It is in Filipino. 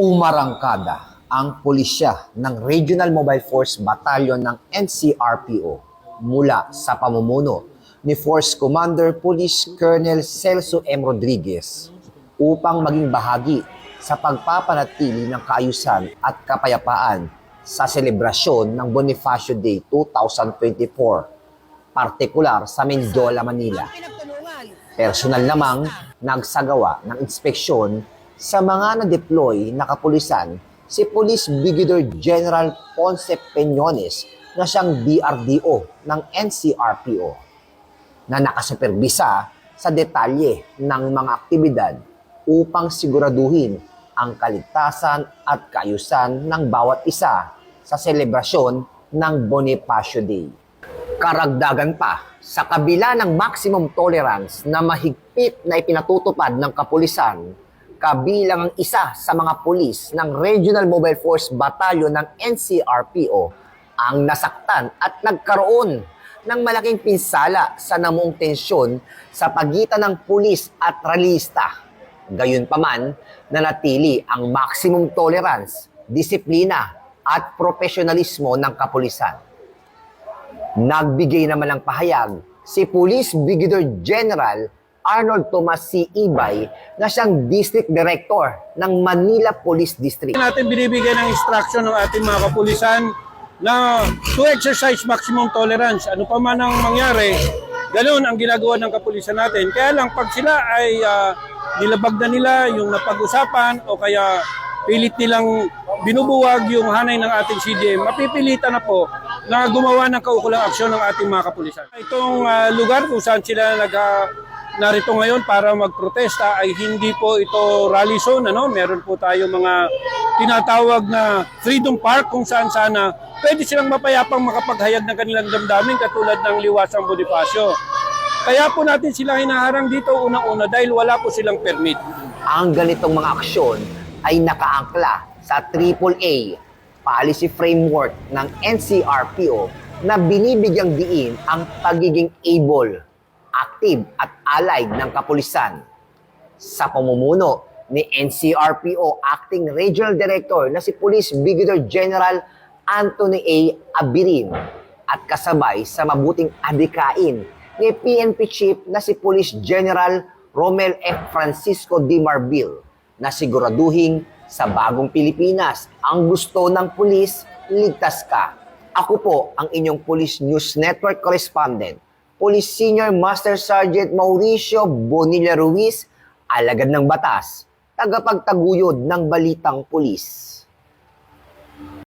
Umarangkada ang pulisya ng Regional Mobile Force Battalion ng NCRPO mula sa pamumuno ni Force Commander Police Colonel Celso M. Rodriguez upang maging bahagi sa pagpapanatili ng kaayusan at kapayapaan sa selebrasyon ng Bonifacio Day 2024, partikular sa Menjola, Manila. Personal namang nagsagawa ng inspeksyon sa mga na-deploy na kapulisan si Police Brigadier General Ponce Peñones na siyang DRDO ng NCRPO na nakasuperbisa sa detalye ng mga aktibidad upang siguraduhin ang kaligtasan at kaayusan ng bawat isa sa selebrasyon ng Bonifacio Day. Karagdagan pa, sa kabila ng maximum tolerance na mahigpit na ipinatutupad ng kapulisan, kabilang ang isa sa mga pulis ng Regional Mobile Force Battalion ng NCRPO ang nasaktan at nagkaroon ng malaking pinsala sa namuong tensyon sa pagitan ng pulis at rallyista. Gayunpaman, nanatili ang maximum tolerance, disiplina at profesionalismo ng kapulisan. Nagbigay naman ng pahayag si Police Brigadier General Arnold Tomas C. Ibay na siyang District Director ng Manila Police District. Natin binibigyan ng instruction ng ating mga kapulisan na to exercise maximum tolerance. Ano pa man ang mangyari, ganoon ang ginagawa ng kapulisan natin. Kaya lang pag sila ay nilabag na nila yung napag-usapan o kaya pilit nilang binubuwag yung hanay ng ating CDM, mapipilitan na po na gumawa ng kaukulang aksyon ng ating mga kapulisan. Itong lugar kung saan sila narito ngayon para magprotesta ay hindi po ito rally zone. Meron po tayo mga tinatawag na Freedom Park kung saan sana pwede silang mapayapang makapaghayag ng kanilang damdamin katulad ng Liwasang Bonifacio. Kaya po natin sila hinaharang dito unang-una dahil wala po silang permit. Ang ganitong mga aksyon ay nakaangkla sa AAA policy framework ng NCRPO na binibigyang diin ang pagiging able, active at allied ng kapulisan. Sa pamumuno ni NCRPO Acting Regional Director na si Police Brigadier General Anthony A. Abirin at kasabay sa mabuting adikain ni PNP Chief na si Police General Romel F. Francisco D. Marbil na siguraduhin sa bagong Pilipinas ang gusto ng pulis, ligtas ka. Ako po ang inyong Police News Network Correspondent, Police Senior Master Sergeant Mauricio Bonilla Ruiz, alagad ng batas, tagapagtaguyod ng balitang pulis.